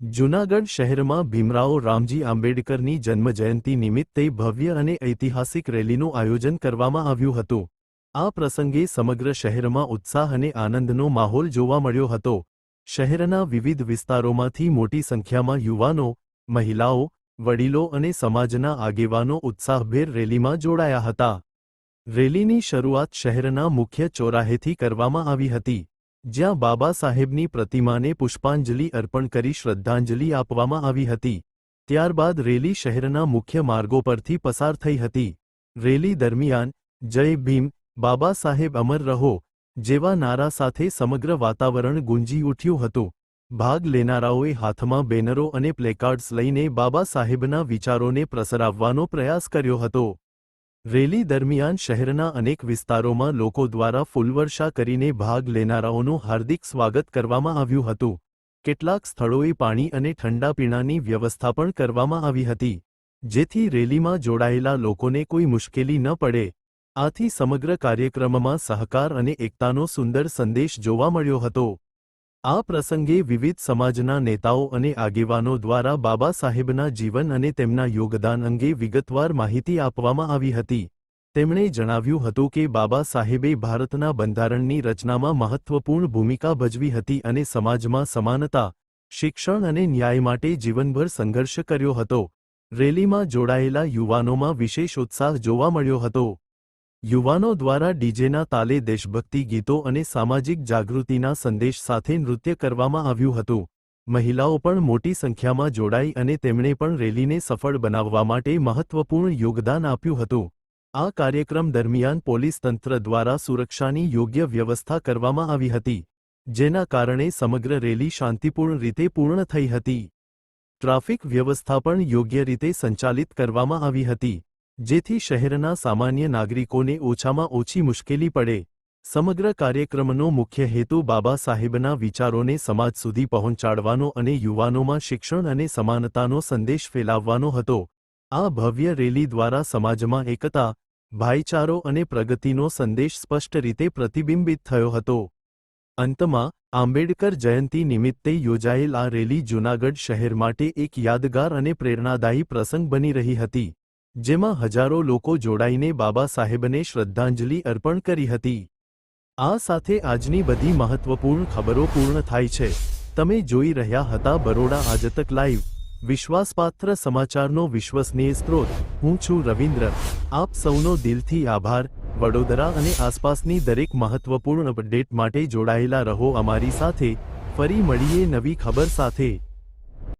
જૂનાગઢ શહેરમાં ભીમરાવ રામજી આંબેડકરની જન્મજયંતિ નિમિત્તે ભવ્ય અને ઐતિહાસિક રેલીનું આયોજન કરવામાં આવ્યું હતું। આ પ્રસંગે સમગ્ર શહેરમાં ઉત્સાહ અને આનંદનો માહોલ જોવા મળ્યો હતો। શહેરના વિવિધ વિસ્તારોમાંથી મોટી સંખ્યામાં યુવાનો, મહિલાઓ, વડીલો અને સમાજના આગેવાનો ઉત્સાહભેર રેલીમાં જોડાયા હતા। રેલીની શરૂઆત શહેરના મુખ્ય ચોરાહેથી કરવામાં આવી હતી, જ્યાં બાબા સાહેબની પ્રતિમાને પુષ્પાંજલિ અર્પણ કરી શ્રદ્ધાંજલિ આપવામાં આવી હતી। ત્યારબાદ રેલી શહેરના મુખ્ય માર્ગો પરથી પસાર થઈ હતી। રેલી દરમિયાન જય ભીમ, બાબા સાહેબ અમર રહો જેવા નારા સાથે સમગ્ર વાતાવરણ ગુંજી ઉઠ્યું હતું। ભાગ લેનારાઓએ હાથમાં બેનરો અને પ્લેકાર્ડ્સ લઈને બાબા સાહેબના વિચારોને પ્રસરાવવાનો પ્રયાસ કર્યો હતો। રેલી દરમિયાન શહેરના અનેક વિસ્તારોમાં લોકો દ્વારા ફૂલવર્ષા કરીને ભાગ લેનારાઓનું હાર્દિક સ્વાગત કરવામાં આવ્યું હતું। કેટલાક સ્થળોએ પાણી અને ઠંડા પીણાની વ્યવસ્થા પણ કરવામાં આવી હતી, જેથી રેલીમાં જોડાયેલા લોકોને કોઈ મુશ્કેલી ન પડે। આથી સમગ્ર કાર્યક્રમમાં સહકાર અને એકતાનો સુંદર સંદેશ જોવા મળ્યો હતો। આ પ્રસંગે વિવિધ સમાજના નેતાઓ અને આગેવાનો દ્વારા બાબા સાહેબના જીવન અને તેમના યોગદાન અંગે વિગતવાર માહિતી આપવામાં આવી હતી। તેમણે જણાવ્યું હતું કે બાબા સાહેબે ભારતના બંધારણની રચનામાં મહત્વપૂર્ણ ભૂમિકા ભજવી હતી અને સમાજમાં સમાનતા, શિક્ષણ અને ન્યાય માટે જીવનભર સંઘર્ષ કર્યો હતો। રેલીમાં જોડાયેલા યુવાનોમાં વિશેષ ઉત્સાહ જોવા મળ્યો હતો। યુવાનો દ્વારા ડીજેના તાલે દેશભક્તિ ગીતો અને સામાજિક જાગૃતિના સંદેશ સાથે નૃત્ય કરવામાં આવ્યું હતું। મહિલાઓ પણ મોટી સંખ્યામાં જોડાઈ અને તેમણે પણ રેલીને સફળ બનાવવા માટે મહત્વપૂર્ણ યોગદાન આપ્યું હતું। આ કાર્યક્રમ દરમિયાન પોલીસ તંત્ર દ્વારા સુરક્ષાની યોગ્ય વ્યવસ્થા કરવામાં આવી હતી, જેના કારણે સમગ્ર રેલી શાંતિપૂર્ણ રીતે પૂર્ણ થઈ હતી। ટ્રાફિક વ્યવસ્થા પણ યોગ્ય રીતે સંચાલિત કરવામાં આવી હતી, જેથી શહેરના સામાન્ય નાગરિકોને ઓછામાં ઓછી મુશ્કેલી પડે। સમગ્ર કાર્યક્રમનો મુખ્ય હેતુ બાબા સાહેબના વિચારોને સમાજ સુધી પહોંચાડવાનો અને યુવાનોમાં શિક્ષણ અને સમાનતાનો સંદેશ ફેલાવવાનો હતો। આ ભવ્ય રેલી દ્વારા સમાજમાં એકતા, ભાઈચારો અને પ્રગતિનો સંદેશ સ્પષ્ટ રીતે પ્રતિબિંબિત થયો હતો। અંતમાં, આંબેડકર જયંતિ નિમિત્તે યોજાયેલ આ રેલી જૂનાગઢ શહેર માટે એક યાદગાર અને પ્રેરણાદાયી પ્રસંગ બની રહી હતી, જેમાં હજારો લોકો જોડાઈને બાબા સાહેબને શ્રદ્ધાંજલિ અર્પણ કરી હતી। આ સાથે આજની બધી મહત્વપૂર્ણ ખબરો પૂર્ણ થાય છે। તમે જોઈ રહ્યા હતા બરોડા આજતક લાઈવ, વિશ્વાસપાત્ર સમાચારનો વિશ્વસનીય સ્ત્રોત। હું છું રવિન્દ્ર। આપ સૌનો દિલથી આભાર। વડોદરા અને આસપાસની દરેક મહત્વપૂર્ણ અપડેટ માટે જોડાયેલા રહો અમારી સાથે। ફરી મળીએ નવી ખબર સાથે।